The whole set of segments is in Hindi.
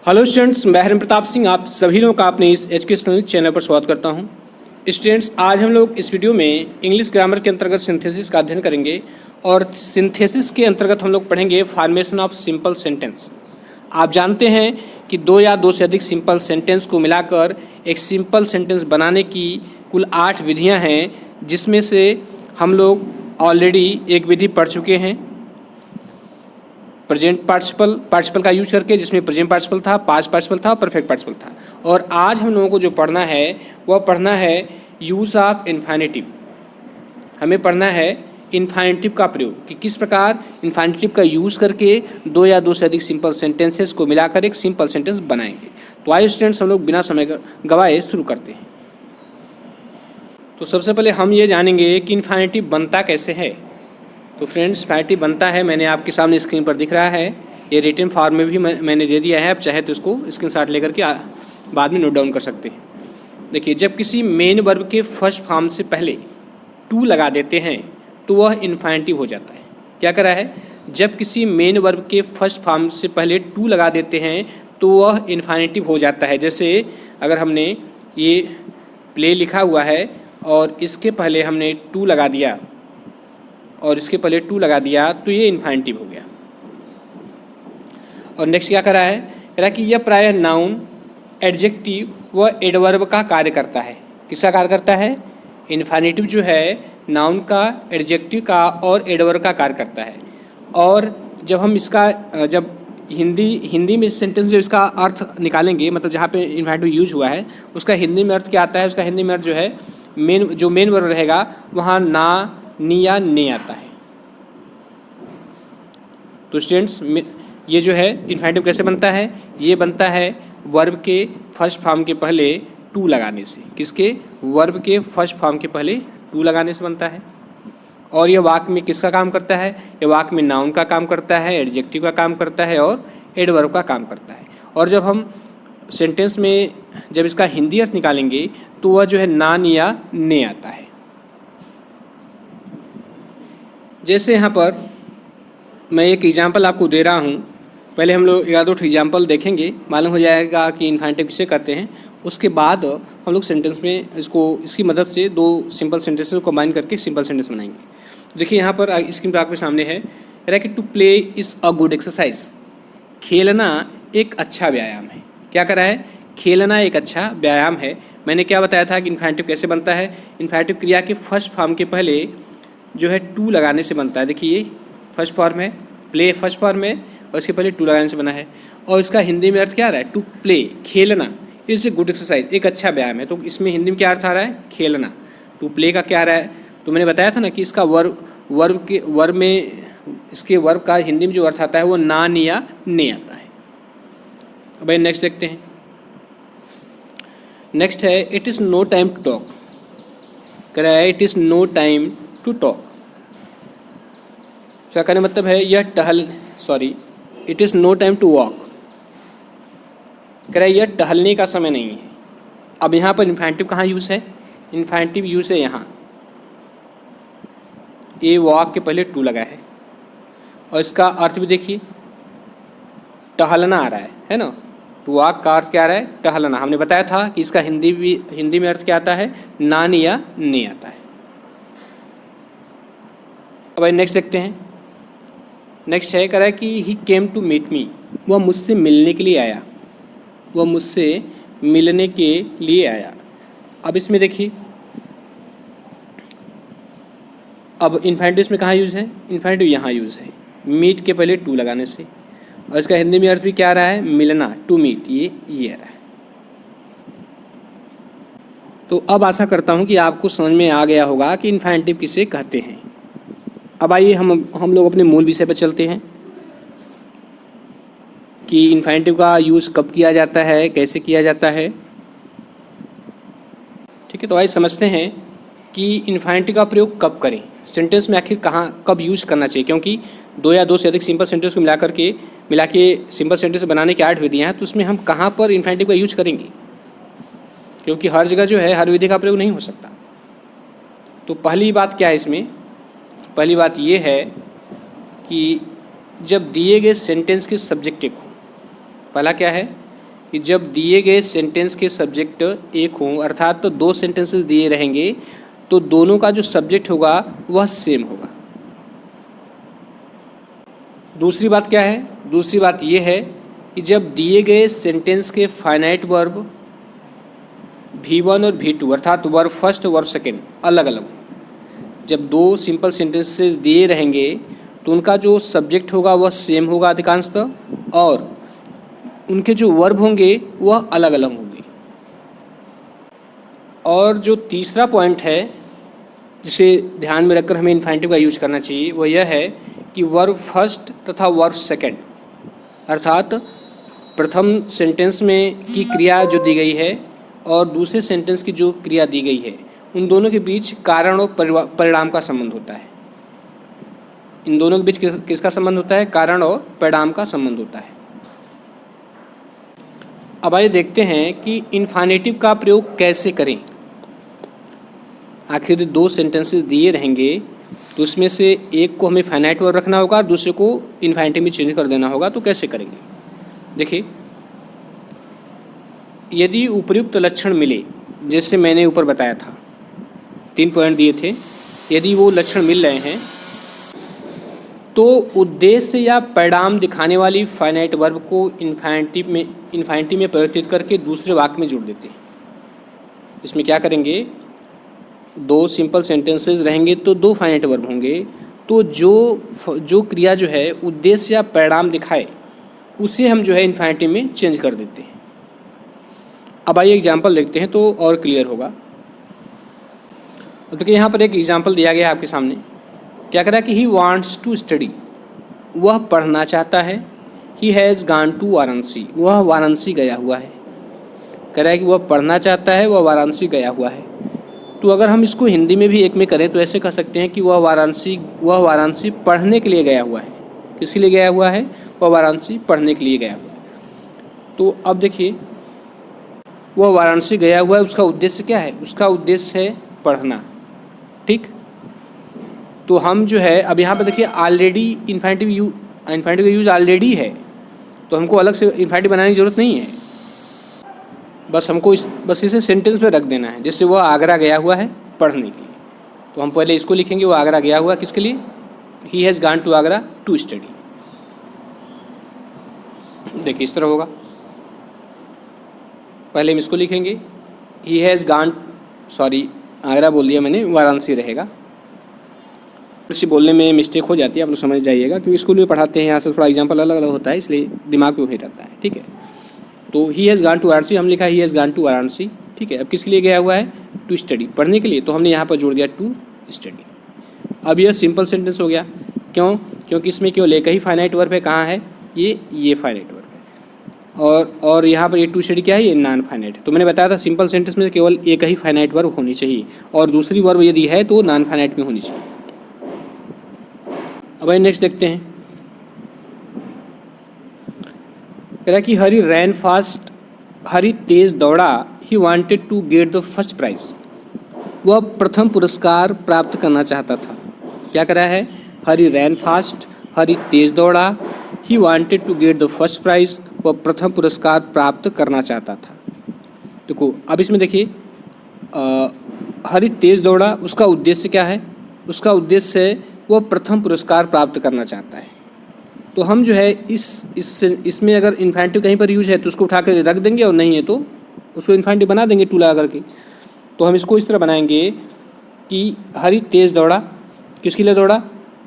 हेलो स्टूडेंट्स, मैं हरिम प्रताप सिंह आप सभी लोगों का अपने इस एजुकेशनल चैनल पर स्वागत करता हूं। स्टूडेंट्स, आज हम लोग इस वीडियो में इंग्लिश ग्रामर के अंतर्गत सिंथेसिस का अध्ययन करेंगे और सिंथेसिस के अंतर्गत हम लोग पढ़ेंगे फॉर्मेशन ऑफ सिंपल सेंटेंस। आप जानते हैं कि दो या दो से अधिक सिंपल सेंटेंस को मिलाकर एक सिंपल सेंटेंस बनाने की कुल 8 विधियाँ हैं, जिसमें से हम लोग ऑलरेडी एक विधि पढ़ चुके हैं प्रेजेंट पार्टिसिपल का यूज करके, जिसमें प्रेजेंट पार्टिसिपल था, पास्ट पार्टिसिपल था और परफेक्ट पार्टिसिपल था। और आज हम लोगों को जो पढ़ना है वह पढ़ना है यूज़ ऑफ इन्फिनेटिव। हमें पढ़ना है इन्फिनेटिव का प्रयोग कि किस प्रकार इन्फिनेटिव का यूज़ करके दो या दो से अधिक सिंपल सेंटेंसेस को मिलाकर एक सिंपल सेंटेंस बनाएंगे। तो आइए स्टूडेंट्स, हम लोग बिना समय गवाए शुरू करते हैं। तो सबसे पहले हम ये जानेंगे कि इन्फिनेटिव बनता कैसे है। तो फ्रेंड्स, इन्फिनेटिव बनता है, मैंने आपके सामने स्क्रीन पर दिख रहा है, ये रिटन फॉर्म में भी मैंने दे दिया है। आप चाहे तो इसको स्क्रीनशॉट लेकर के बाद में नोट डाउन कर सकते हैं। देखिए, जब किसी मेन वर्ब के फर्स्ट फॉर्म से पहले टू लगा देते हैं तो वह इन्फिनेटिव हो जाता है। क्या करा है? जब किसी मेन वर्ब के फर्स्ट फॉर्म से पहले टू लगा देते हैं तो वह इन्फिनेटिव हो जाता है। जैसे अगर हमने ये प्ले लिखा हुआ है और इसके पहले हमने टू लगा दिया तो ये इन्फिनेटिव हो गया। और नेक्स्ट क्या करा है? कह रहा है कि यह प्रायः नाउन, एडजेक्टिव व एडवर्ब का कार्य करता है। किसका कार्य करता है? इन्फिनेटिव जो है नाउन का, एडजेक्टिव का और एडवर्ब का कार्य करता है। और जब हम इसका हिंदी में सेंटेंस जब इसका अर्थ निकालेंगे, मतलब जहाँ पे इन्फिनेटिव यूज हुआ है उसका हिंदी में अर्थ क्या आता है? उसका हिंदी में अर्थ जो है मेन वर्ब रहेगा वहाँ ना, नी या ने आता है। तो स्टूडेंट्स, ये जो है इन्फिनेटिव कैसे बनता है? ये बनता है वर्ब के फर्स्ट फॉर्म के पहले टू लगाने से। किसके? वर्ब के फर्स्ट फॉर्म के पहले टू लगाने से बनता है। और ये वाक्य में किसका काम करता है? ये वाक्य में नाउन का काम करता है, एडजेक्टिव का काम करता है और एडवर्ब का काम करता है। और जब हम सेंटेंस में जब इसका हिंदी अर्थ निकालेंगे तो वह जो है ना, नी या ने आता है। जैसे यहाँ पर मैं एक एग्जाम्पल आपको दे रहा हूँ। पहले हम लोग एक दो एग्जाम्पल देखेंगे, मालूम हो जाएगा कि इन्फिनेटिव किसे करते हैं। उसके बाद हम लोग सेंटेंस में इसकी मदद से दो सिंपल सेंटेंसेस को कंबाइन करके सिंपल सेंटेंस बनाएंगे। देखिए यहाँ पर स्क्रीन पर आपके सामने है, कह रहा है कि to play is a good exercise. खेलना एक अच्छा व्यायाम है। क्या करा है? खेलना एक अच्छा व्यायाम है। मैंने क्या बताया था कि इन्फिनेटिव कैसे बनता है? इन्फिनेटिव क्रिया के फर्स्ट फॉर्म के पहले जो है टू लगाने से बनता है। देखिए, ये फर्स्ट फॉर्म है, प्ले फर्स्ट फॉर्म है और इसके पहले टू लगाने से बना है। और इसका हिंदी में अर्थ क्या आ रहा है? टू प्ले, खेलना इज ए गुड एक्सरसाइज, एक अच्छा व्यायाम है। तो इसमें हिंदी में क्या अर्थ आ रहा है? खेलना। टू प्ले का क्या आ रहा है? तो मैंने बताया था ना कि इसका वर्ब में इसके वर्ब का हिंदी में जो अर्थ आता है वो ना, नी या ने आता है। अब भाई नेक्स्ट देखते हैं। नेक्स्ट है it is no time to talk. कह रहा है it is no time to talk. इसका कहने मतलब है it is no time to walk. कह रहा है यह टहलने का समय नहीं है। अब यहाँ पर इन्फिनेटिव कहाँ यूज़ है? इन्फिनेटिव यूज़ है यहाँ, ये वॉक के पहले टू लगा है। और इसका अर्थ भी देखिए, टहलना आ रहा है ना। टू वॉक का अर्थ क्या आ रहा है? टहलना। हमने बताया था कि इसका हिंदी में अर्थ क्या आता है? ना, नी या ने आता है। अब नेक्स्ट देखते हैं। नेक्स्ट है, कह रहा है कि ही केम टू मीट मी। वह मुझसे मिलने के लिए आया। वह मुझसे मिलने के लिए आया। अब इसमें देखिए, अब इन्फिनेटिव इसमें कहाँ यूज़ है? इन्फिनेटिव यहाँ यूज़ है, मीट के पहले टू लगाने से। और इसका हिंदी में अर्थ भी क्या आ रहा है? मिलना, टू मीट, ये आ रहा है। तो अब आशा करता हूँ कि आपको समझ में आ गया होगा कि इन्फिनेटिव किसे कहते हैं। अब आइए हम लोग अपने मूल विषय पर चलते हैं कि इन्फिनेटिव का यूज़ कब किया जाता है, कैसे किया जाता है। ठीक है, तो आइए समझते हैं कि इन्फिनेटिव का प्रयोग कब करें, सेंटेंस में आखिर कब यूज़ करना चाहिए। क्योंकि दो या दो से अधिक सिंपल सेंटेंस को मिला के सिंपल सेंटेंस बनाने की 8 विधियाँ हैं, तो उसमें हम कहाँ पर इन्फिनेटिव का यूज करेंगे? क्योंकि हर जगह जो है हर विधि का प्रयोग नहीं हो सकता। तो पहली बात क्या है इसमें? पहली बात ये है कि जब दिए गए सेंटेंस के सब्जेक्टिव को, पहला क्या है कि जब दिए गए सेंटेंस के सब्जेक्ट एक हों, अर्थात तो दो सेंटेंसेस दिए रहेंगे तो दोनों का जो सब्जेक्ट होगा वह सेम होगा। दूसरी बात क्या है? दूसरी बात यह है कि जब दिए गए सेंटेंस के फाइनाइट वर्ब V1 और V2 अर्थात वर्ब फर्स्ट वर्ब सेकेंड अलग अलग, जब दो सिंपल सेंटेंसेस दिए रहेंगे तो उनका जो सब्जेक्ट होगा वह सेम होगा अधिकांशतः, और उनके जो वर्ब होंगे वह अलग अलग होंगे। और जो तीसरा पॉइंट है जिसे ध्यान में रखकर हमें इन्फिनेटिव का यूज करना चाहिए वह यह है कि वर्ब फर्स्ट तथा वर्ब सेकेंड अर्थात प्रथम सेंटेंस में की क्रिया जो दी गई है और दूसरे सेंटेंस की जो क्रिया दी गई है उन दोनों के बीच कारण और परिणाम का संबंध होता है। इन दोनों के बीच किसका संबंध होता है? कारण और परिणाम का संबंध होता है। अब आइए देखते हैं कि इन्फिनेटिव का प्रयोग कैसे करें। आखिर दो सेंटेंसेस दिए रहेंगे तो उसमें से एक को हमें फाइनाइट वर्ब रखना होगा, दूसरे को इन्फिनेटिव में चेंज कर देना होगा। तो कैसे करेंगे? देखिए, यदि उपर्युक्त लक्षण मिले, जैसे मैंने ऊपर बताया था 3 पॉइंट दिए थे, यदि वो लक्षण मिल रहे हैं तो उद्देश्य या परिणाम दिखाने वाली फाइनाइट वर्ब को इन्फिनेटिव में परिवर्तित करके दूसरे वाक्य में जोड़ देते हैं। इसमें क्या करेंगे? दो सिंपल सेंटेंसेस रहेंगे तो दो फाइनाइट वर्ब होंगे, तो जो क्रिया जो है उद्देश्य या परिणाम दिखाए उसे हम जो है इन्फिनेटिव में चेंज कर देते हैं। अब आइए एग्जाम्पल देखते हैं तो और क्लियर होगा। तो देखिए, यहाँ पर एक एग्जाम्पल दिया गया है आपके सामने। क्या कह रहा है कि ही वांट्स टू स्टडी, वह पढ़ना चाहता है। He has gone to Varanasi, वह वाराणसी गया हुआ है। कह रहा है कि वह पढ़ना चाहता है, वह वाराणसी गया हुआ है। तो अगर हम इसको हिंदी में भी एक में करें तो ऐसे कह सकते हैं कि वह वाराणसी पढ़ने के लिए गया हुआ है। किसके लिए गया हुआ है? वह वाराणसी पढ़ने के लिए गया हुआ है। तो अब देखिए, वह वाराणसी गया हुआ है, उसका उद्देश्य क्या है? उसका उद्देश्य है पढ़ना। ठीक, तो हम जो है अब यहाँ पर देखिए ऑलरेडी इन्फिनेटिव का यूज ऑलरेडी है, तो हमको अलग से इन्फिनेटिव बनाने की ज़रूरत नहीं है। बस हमको बस इसे सेंटेंस में रख देना है। जैसे वह आगरा गया हुआ है पढ़ने के लिए, तो हम पहले इसको लिखेंगे, वो आगरा गया हुआ किसके लिए? He has gone to Agra to study. देखिए इस तरह होगा। पहले हम इसको लिखेंगे, he has gone, sorry Agra बोल दिया मैंने, वाराणसी रहेगा। इसी बोलने में मिस्टेक हो जाती है, आप लोग समझ जाइएगा, क्योंकि स्कूल में पढ़ाते हैं, यहाँ से थोड़ा एग्जाम्पल अलग अलग होता है, इसलिए दिमाग में वही रहता है। ठीक है, तो he has gone to Varanasi, हम लिखा he has gone to Varanasi. ठीक है, अब किसके लिए गया हुआ है? टू स्टडी, पढ़ने के लिए, तो हमने यहाँ पर जोड़ दिया टू स्टडी। अब यह सिंपल सेंटेंस हो गया। क्यों? क्योंकि इसमें केवल एक ही फाइनाइट वर्ब है। कहाँ है ये फाइनाइट वर्ब है, और यहाँ पर ये टू स्टडी क्या है? ये नॉन फाइनाइट है। तो मैंने बताया था सिंपल सेंटेंस में केवल एक ही फाइनाइट वर्ब होनी चाहिए, और दूसरी वर्ब यदि है तो नॉन फाइनाइट में होनी चाहिए। अब आइए नेक्स्ट देखते हैं। कह रहा है कि हरी रैन फास्ट, हरी तेज दौड़ा। He wanted to get the first prize, वह प्रथम पुरस्कार प्राप्त करना चाहता था। क्या कर रहा है? हरी रैन फास्ट, हरी तेज दौड़ा। He wanted to get the first prize, वह प्रथम पुरस्कार प्राप्त करना चाहता था। देखो अब इसमें देखिए, हरी तेज दौड़ा, उसका उद्देश्य क्या है? उसका उद्देश्य है वह प्रथम पुरस्कार प्राप्त करना चाहता है। तो हम जो है इसमें अगर इन्फिनेटिव कहीं पर यूज है तो उसको उठा कर रख देंगे, और नहीं है तो उसको इन्फिनेटिव बना देंगे टू लगा करके। तो हम इसको इस तरह बनाएंगे कि हरी तेज दौड़ा, किसके लिए दौड़ा?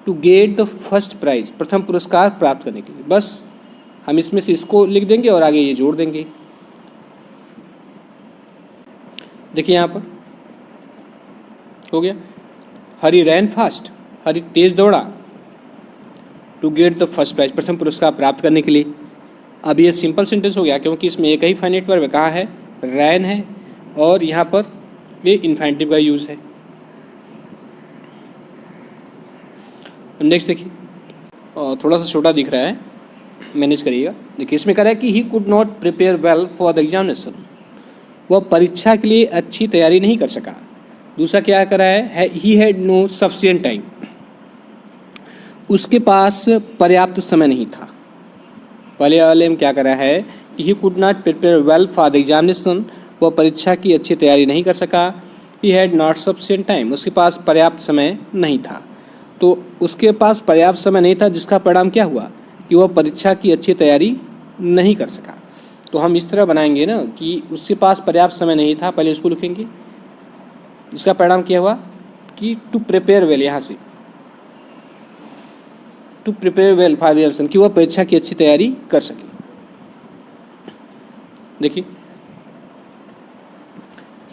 To get the first prize, प्रथम पुरस्कार प्राप्त करने के लिए। बस हम इसमें से इसको लिख देंगे और आगे ये जोड़ देंगे। देखिए यहाँ पर हो गया, हरी रैन फास्ट, हरी तेज दौड़ा to get the first prize, प्रथम पुरस्कार प्राप्त करने के लिए। अब ये सिंपल सेंटेंस हो गया, क्योंकि इसमें एक ही फाइनाइट वर्ब कहाँ है? रैन है, और यहाँ पर ये इन्फिनेटिव का यूज़ है। नेक्स्ट देखिए, थोड़ा सा छोटा दिख रहा है, मैनेज करिएगा। देखिए इसमें कह रहा है कि he could not prepare well for the examination, वह परीक्षा के लिए अच्छी तैयारी नहीं कर सका। दूसरा क्या कर रहा है? He had no sufficient time, उसके पास पर्याप्त समय नहीं था। पहले वाले में क्या कर रहा है कि he could not prepare well for the examination, वह परीक्षा की अच्छी तैयारी नहीं कर सका। ही हैड नॉट सफिशिएंट टाइम, उसके पास पर्याप्त समय नहीं था। तो उसके पास पर्याप्त समय नहीं था, जिसका परिणाम क्या हुआ कि वह परीक्षा की अच्छी तैयारी नहीं कर सका। तो हम इस तरह बनाएंगे ना कि उसके पास पर्याप्त समय नहीं था, पहले इसको लिखेंगे, इसका परिणाम क्या हुआ कि टू प्रिपेयर वेल, यहाँ से to prepare well for the examination, कि वह परीक्षा की अच्छी तैयारी कर सके। देखिए,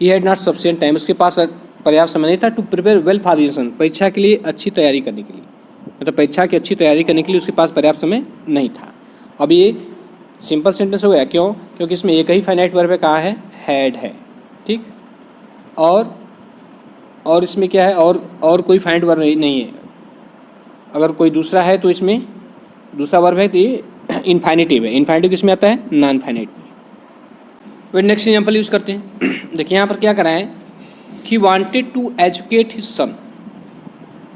he had not sufficient time, उसके पास पर्याप्त समय नहीं था to prepare well for the examination, परीक्षा के लिए अच्छी तैयारी करने के लिए, मतलब परीक्षा की अच्छी तैयारी करने के लिए उसके पास पर्याप्त समय नहीं था। अब ये सिंपल सेंटेंस हो गया, क्यों? क्योंकि इसमें एक ही फाइनाइट वर्ब है, कहाँ है? हैड है, ठीक। और इसमें क्या है? और कोई फाइनाइट वर्ब नहीं है। अगर कोई दूसरा है तो इसमें दूसरा वर्ब है तो ये इन्फाइनेटिव है। इन्फाइनेटिव किस में आता है? नॉन फाइनाइट में। वे नेक्स्ट एग्जाम्पल यूज़ करते हैं। देखिए यहाँ पर क्या करा है कि wanted to educate his son,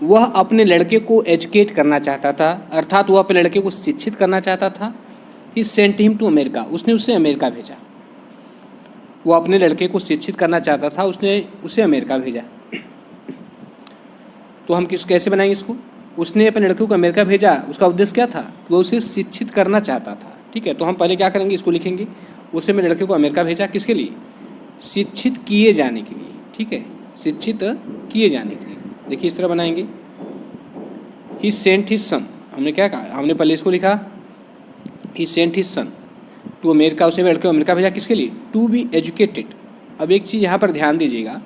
वह अपने लड़के को एजुकेट करना चाहता था, अर्थात वह अपने लड़के को शिक्षित करना चाहता था। ही सेंट हिम टू अमेरिका, उसने उसे अमेरिका भेजा। वो अपने लड़के को शिक्षित करना चाहता था, उसने उसे अमेरिका भेजा। तो हम कैसे बनाएंगे इसको? उसने अपने लड़के को अमेरिका भेजा, उसका उद्देश्य क्या था? वो उसे शिक्षित करना चाहता था, ठीक है। तो हम पहले क्या करेंगे, इसको लिखेंगे, उसने अपने लड़के को अमेरिका भेजा, किसके लिए? शिक्षित किए जाने के लिए, ठीक है, शिक्षित किए जाने के लिए। देखिए इस तरह बनाएंगे, ही सेंट हिज सन, हमने क्या कहा? हमने पहले इसको लिखा, he sent his son to America, उसने लड़के को अमेरिका भेजा, किसके लिए? To be educated. अब एक चीज़ यहाँ पर ध्यान दीजिएगा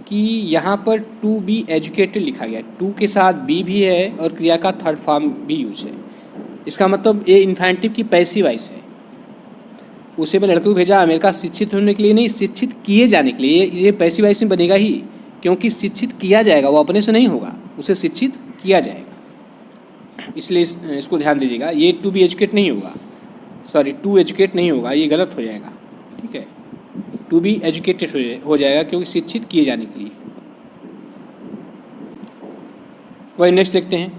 कि यहाँ पर टू बी एजुकेटेड लिखा गया, टू के साथ बी भी है और क्रिया का थर्ड फॉर्म भी यूज है। इसका मतलब ये इन्फिनेटिव की पैसिव वॉइस है। उसे मैं लड़के को भेजा अमेरिका शिक्षित होने के लिए नहीं, शिक्षित किए जाने के लिए। ये पैसिव वॉइस में बनेगा ही, क्योंकि शिक्षित किया जाएगा, वो अपने से नहीं होगा, उसे शिक्षित किया जाएगा। इसलिए इसको ध्यान दीजिएगा, ये टू बी एजुकेट नहीं होगा, सॉरी टू एजुकेट नहीं होगा, ये गलत हो जाएगा, ठीक है। टू बी एजुकेटेड हो जाएगा, क्योंकि शिक्षित किए जाने के लिए। वही नेक्स्ट देखते हैं,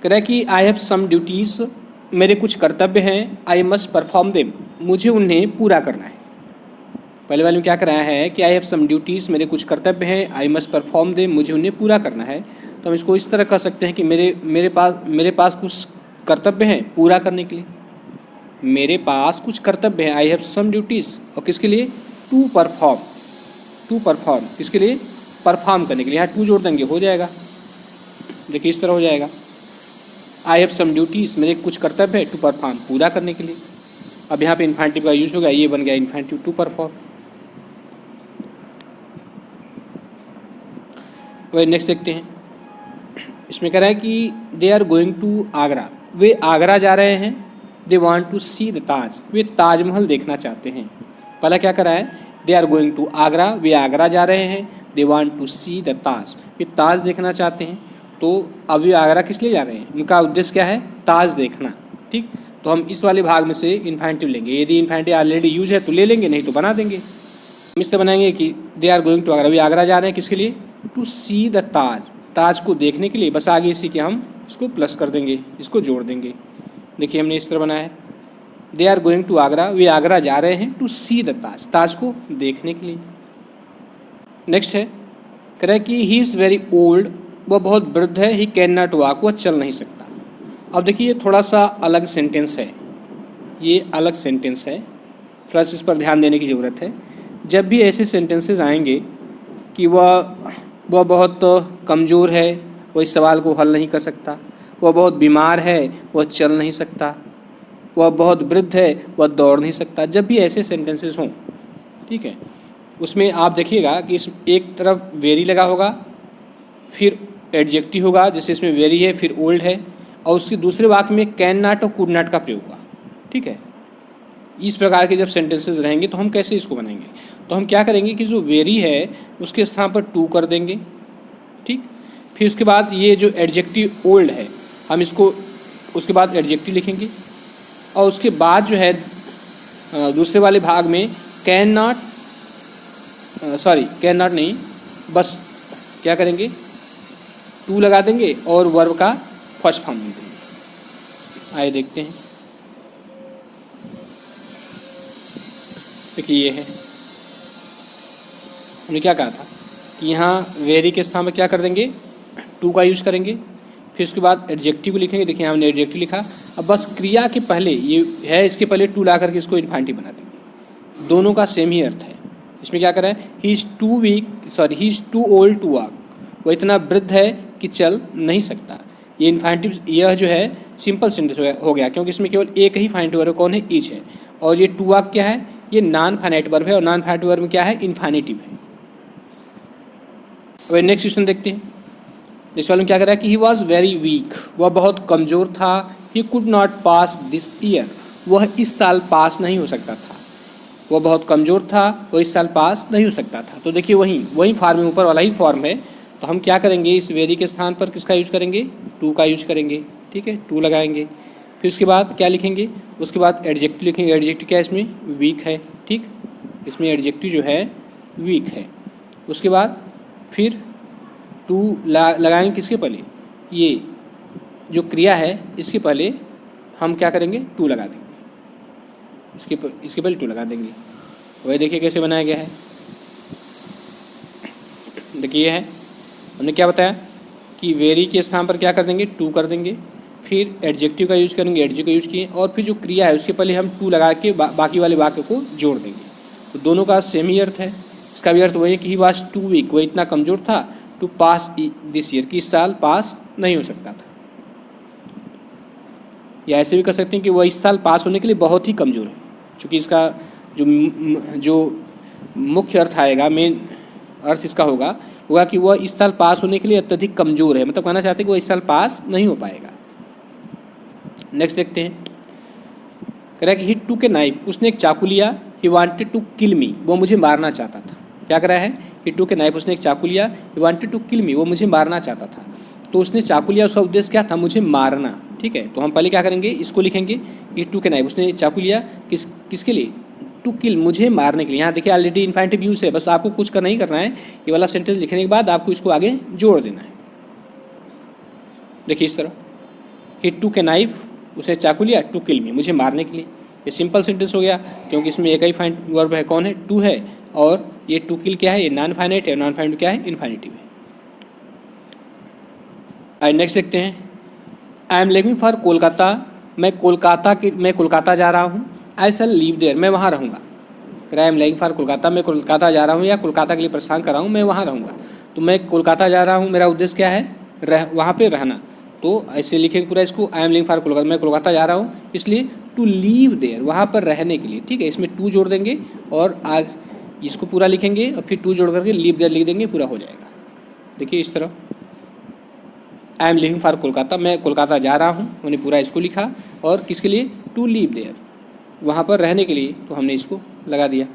कह रहा है कि आई हैव सम ड्यूटीज़, मेरे कुछ कर्तव्य हैं, आई मस्ट परफॉर्म देम, मुझे उन्हें पूरा करना है। पहले वाले में क्या कराया है कि आई हैव सम ड्यूटीज़, मेरे कुछ कर्तव्य हैं, आई मस्ट परफॉर्म देम, मुझे उन्हें पूरा करना है। तो हम इसको इस तरह कह सकते हैं कि मेरे पास कुछ कर्तव्य हैं पूरा करने के लिए। मेरे पास कुछ कर्तव्य हैं, आई हैव सम ड्यूटीज़, और किसके लिए? टू परफॉर्म, किसके लिए? परफॉर्म करने के लिए। यहाँ टू जोड़ देंगे, हो जाएगा। देखिए इस तरह हो जाएगा, आई हैव सम ड्यूटीज़, मेरे कुछ कर्तव्य है, टू परफॉर्म, पूरा करने के लिए। अब यहाँ पे इन्फिनेटिव का यूज होगा, ये बन गया इन्फिनेटिव टू परफॉर्म। वही नेक्स्ट देखते हैं, इसमें कह रहा है कि they are going to Agra, वे आगरा जा रहे हैं। They want to see the Taj, वे ताजमहल देखना चाहते हैं। पहला क्या करा है? They are going to Agra, वे आगरा जा रहे हैं। They want to see the Taj, वे ताज देखना चाहते हैं। तो अब वे आगरा किस लिए जा रहे हैं? उनका उद्देश्य क्या है? ताज देखना, ठीक। तो हम इस वाले भाग में से इन्फिनेटिव लेंगे, यदि इन्फिनेटिव ऑलरेडी यूज है तो ले लेंगे, नहीं तो बना देंगे। हम इससे बनाएंगे कि they are going to Agra, वे आगरा जा रहे हैं, किसके लिए? टू सी द ताज, ताज को देखने के लिए। बस आगे इसी के हम इसको प्लस कर देंगे, इसको जोड़ देंगे। देखिए हमने इस तरह बनाया है, they are going to Agra, वे आगरा जा रहे हैं, टू सी द ताज, ताज को देखने के लिए। नेक्स्ट है, कह रहा है कि ही इज़ वेरी ओल्ड, वह बहुत वृद्ध है। ही कैन नॉट वॉक, वह चल नहीं सकता। अब देखिए ये थोड़ा सा अलग सेंटेंस है, ये अलग सेंटेंस है, थोड़ा सा इस पर ध्यान देने की ज़रूरत है। जब भी ऐसे सेंटेंसेस आएंगे कि वह बहुत कमज़ोर है, वह इस सवाल को हल नहीं कर सकता, वह बहुत बीमार है, वह चल नहीं सकता, वह बहुत वृद्ध है, वह दौड़ नहीं सकता, जब भी ऐसे सेंटेंसेस हों, ठीक है, उसमें आप देखिएगा कि इस एक तरफ वेरी लगा होगा, फिर एडजेक्टिव होगा, जैसे इसमें वेरी है, फिर ओल्ड है, और उसके दूसरे वाक्य में कैन नॉट और कुड नॉट का प्रयोग होगा, ठीक है। इस प्रकार के जब सेंटेंसेस रहेंगे तो हम कैसे इसको बनाएंगे? तो हम क्या करेंगे कि जो वेरी है उसके स्थान पर टू कर देंगे, ठीक। फिर उसके बाद ये जो एडजेक्टिव ओल्ड है, हम इसको उसके बाद एडजेक्टिव लिखेंगे, और उसके बाद जो है दूसरे वाले भाग में कैन नॉट नहीं, बस क्या करेंगे? टू लगा देंगे और वर्ब का फर्स्ट फॉर्म दे देंगे। आइए देखते हैं, देखिए ये है, हमने क्या कहा था कि यहाँ वेरी के स्थान पर क्या कर देंगे, टू का यूज करेंगे, फिर उसके बाद एडजेक्टिव को लिखेंगे। देखिए हमने एडजेक्टिव लिखा, अब बस क्रिया के पहले ये है, इसके पहले टू ला करके इसको इन्फाइनिटिव बना देंगे। दोनों का सेम ही अर्थ है। इसमें क्या कर रहा है, he is too weak, sorry he is too old to walk, वो इतना वृद्ध है कि चल नहीं सकता। ये इन्फाइनिटिव, यह जो है सिंपल सेंटेंस हो गया, क्योंकि इसमें केवल एक ही फाइनिटिव वर्ब कौन है, इज है। और ये टू वॉक क्या है, ये नॉन फाइनाइट वर्ब है, और नॉन फाइनाइट वर्ब में क्या है, इन्फाइनिटिव है। अब नेक्स्ट क्वेश्चन देखते हैं। इस वाले में क्या कर रहा है कि ही वॉज वेरी वीक, वह बहुत कमज़ोर था। He could not pass this year, वह इस साल पास नहीं हो सकता था। वह बहुत कमज़ोर था, वह इस साल पास नहीं हो सकता था। तो देखिए वही फॉर्म में, ऊपर वाला ही फॉर्म है। तो हम क्या करेंगे, इस वेरी के स्थान पर किसका यूज करेंगे, टू का यूज करेंगे। ठीक है, टू लगाएंगे, फिर उसके बाद क्या लिखेंगे, उसके बाद एडजेक्टिव लिखेंगे। एडजेक्टिव क्या है इसमें, वीक है। ठीक, इसमें एडजेक्टिव जो है वीक है। उसके बाद फिर टू लगाएंगे किसके पहले, ये जो क्रिया है इसके पहले हम क्या करेंगे, टू लगा देंगे। इसके पहले टू लगा देंगे। वही देखिए कैसे बनाया गया है। देखिए ये है, हमने क्या बताया कि वेरी के स्थान पर क्या कर देंगे, टू कर देंगे, फिर एडजेक्टिव का यूज़ करेंगे, एडजेक्टिव का यूज़ किए, और फिर जो क्रिया है उसके पहले हम टू लगा के बाकी वाले वाक्य को जोड़ देंगे। तो दोनों का सेम ही अर्थ है। इसका भी अर्थ वही है कि ही वाज टू वीक, वह इतना कमज़ोर था, टू पास दिस ईयर, कि इस साल पास नहीं हो सकता था। या ऐसे भी कर सकते हैं कि वह इस साल पास होने के लिए बहुत ही कमज़ोर है। चूँकि इसका जो मुख्य अर्थ आएगा, मेन अर्थ इसका होगा कि वह इस साल पास होने के लिए अत्यधिक कमज़ोर है। मतलब कहना चाहते हैं कि वह इस साल पास नहीं हो पाएगा। नेक्स्ट देखते हैं, कह रहा है कि ही टूक ए नाइफ, उसने एक चाकू लिया। ही वांटेड टू किल मी, वो मुझे मारना चाहता था। क्या कर रहा है, ही टूक ए नाइफ, उसने एक चाकू लिया। ही वांटेड टू किल मी, वो मुझे मारना चाहता था। तो उसने चाकू लिया, उसका उद्देश्य क्या था, मुझे मारना। ठीक है, तो हम पहले क्या करेंगे, इसको लिखेंगे, ही टूक ए नाइफ, उसने चाकू लिया किसके लिए, टू किल, मुझे मारने के लिए। यहाँ देखिए ऑलरेडी इन्फाइनिटिव यूज है, बस आपको कुछ नहीं करना है। ये वाला सेंटेंस लिखने के बाद आपको इसको आगे जोड़ देना है। देखिए इस तरह, ही टूक ए नाइफ, उसने चाकू लिया, टू किल मी, मुझे मारने के लिए। ये सिंपल सेंटेंस हो गया, क्योंकि इसमें एक ही फाइनाइट वर्ब है, कौन है, टू है, और ये टू किल क्या है, ये नॉन फाइनाइट है। नॉन फाइनाइट क्या है, इन्फाइनिटिव है। आइए नेक्स्ट देखते हैं, I am living for Kolkata, मैं कोलकाता जा रहा हूँ। आई शैल लीव देयर, मैं वहाँ रहूँगा। I am living for Kolkata, मैं कोलकाता जा रहा हूँ, या कोलकाता के लिए प्रस्थान कर रहा हूँ, मैं वहाँ रहूँगा। तो मैं कोलकाता जा रहा हूँ, मेरा उद्देश्य क्या है, वहाँ पे रहना। तो ऐसे लिखेंगे पूरा इसको, I am living for Kolkata, मैं कोलकाता जा रहा हूँ, इसलिए टू लीव देयर, वहाँ पर रहने के लिए। ठीक है, इसमें टू जोड़ देंगे और इसको पूरा लिखेंगे, और फिर टू जोड़ करके लीव देयर लिख देंगे, पूरा हो जाएगा। देखिए इस तरह, I am living for Kolkata, मैं कोलकाता जा रहा हूँ, हमने पूरा इसको लिखा, और किसके लिए, टू लीव देयर, वहाँ पर रहने के लिए, तो हमने इसको लगा दिया।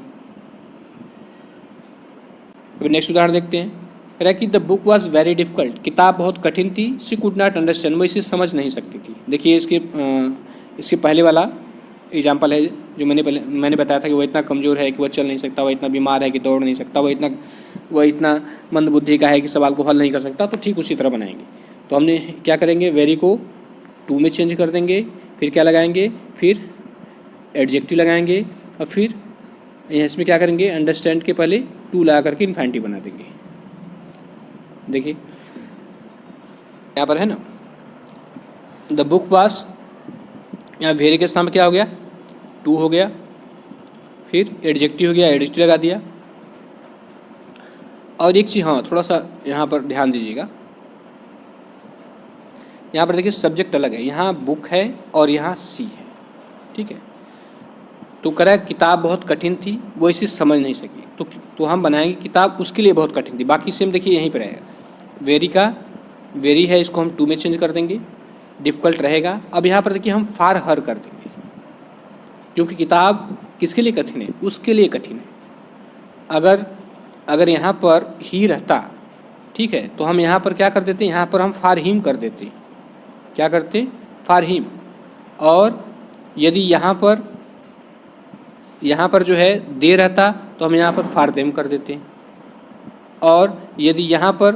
अब नेक्स्ट उदाहरण देखते हैं, कह रहा है कि the book was very difficult, किताब बहुत कठिन थी। शी कुड नॉट अंडरस्टैंड, वो इसे समझ नहीं सकती थी। देखिए इसके पहले वाला एग्जाम्पल है जो मैंने बताया था कि वह इतना कमज़ोर है कि वह चल नहीं सकता, वह इतना बीमार है कि दौड़ नहीं सकता, वह इतना मंदबुद्धि का है कि सवाल को हल नहीं कर सकता। तो ठीक उसी तरह बनाएंगे। तो हमने क्या करेंगे, वेरी को टू में चेंज कर देंगे, फिर क्या लगाएंगे, फिर एडजेक्टिव लगाएंगे, और फिर इसमें क्या करेंगे, अंडरस्टैंड के पहले टू लगा करके इन्फाइनिटिव बना देंगे। देखिए यहाँ पर है ना, द बुक वाज, यहाँ वेरी के स्थान पर क्या हो गया, टू हो गया, फिर एडजेक्टिव हो गया, एडजेक्टिव लगा दिया। और एक चीज़, हाँ थोड़ा सा यहाँ पर ध्यान दीजिएगा, यहाँ पर देखिए सब्जेक्ट अलग है, यहाँ बुक है और यहाँ सी है। ठीक है, तो कह रहा है किताब बहुत कठिन थी, वो इसे समझ नहीं सकी। तो हम बनाएंगे किताब उसके लिए बहुत कठिन थी। बाकी सेम देखिए यहीं पर रहेगा, वेरी है, इसको हम टू में चेंज कर देंगे, डिफ़िकल्ट रहेगा। अब यहाँ पर देखिए हम फार हर कर देंगे, क्योंकि किताब किसके लिए कठिन है, उसके लिए कठिन है। अगर यहाँ पर ही रहता, ठीक है, तो हम यहाँ पर क्या कर देते, यहाँ पर हम फार हिम कर देते। क्या करते, फार हिम। और यदि यहाँ पर जो है दे रहता, तो हम यहाँ पर फार देम कर देते। और यदि यहाँ पर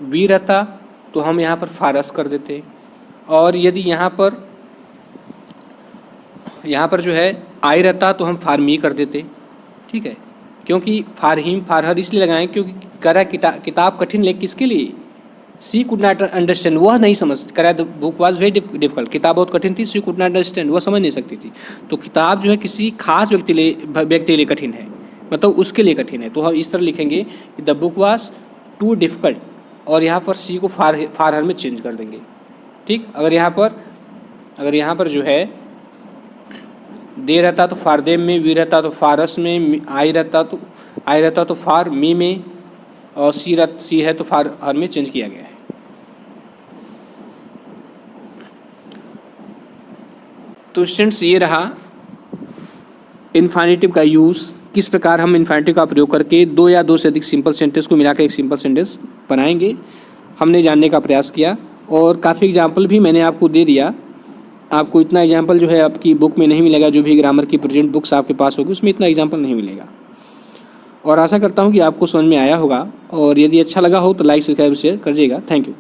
वी रहता, तो हम यहाँ पर फारस कर देते। और यदि यहाँ पर जो है आई रहता, तो हम फार मी कर देते। ठीक है, क्योंकि फॉर हिम फॉर हर इसलिए लगाएं क्योंकि कह रहा है किताब कठिन ले किसके लिए, सी कुड नॉट अंडरस्टैंड, वह नहीं समझ, कह रहा है the book was very difficult, किताब बहुत कठिन थी, सी कुड नॉट अंडरस्टैंड, वह समझ नहीं सकती थी। तो किताब जो है किसी खास व्यक्ति के लिए कठिन है, मतलब उसके लिए कठिन है। तो हम इस तरह लिखेंगे कि the book was too difficult, और यहाँ पर सी को फॉर हर में चेंज कर देंगे। ठीक, अगर यहाँ पर जो है दे रहता तो फॉर देम में, वी रहता तो फॉर अस में, आई रहता तो फॉर मी में, और सी है तो फॉर हर में चेंज किया गया है। तो स्टूडेंट्स ये रहा इन्फिनेटिव का यूज़, किस प्रकार हम इन्फिनेटिव का प्रयोग करके दो या दो से अधिक सिंपल सेंटेंस को मिलाकर एक सिंपल सेंटेंस बनाएंगे, हमने जानने का प्रयास किया। और काफ़ी एग्जाम्पल भी मैंने आपको दे दिया। आपको इतना एग्जाम्पल जो है आपकी बुक में नहीं मिलेगा, जो भी ग्रामर की प्रेजेंट बुक्स आपके पास होगी उसमें इतना एग्जाम्पल नहीं मिलेगा। और आशा करता हूँ कि आपको समझ में आया होगा, और यदि अच्छा लगा हो तो लाइक सब्सक्राइब शेयर करिएगा। Thank you.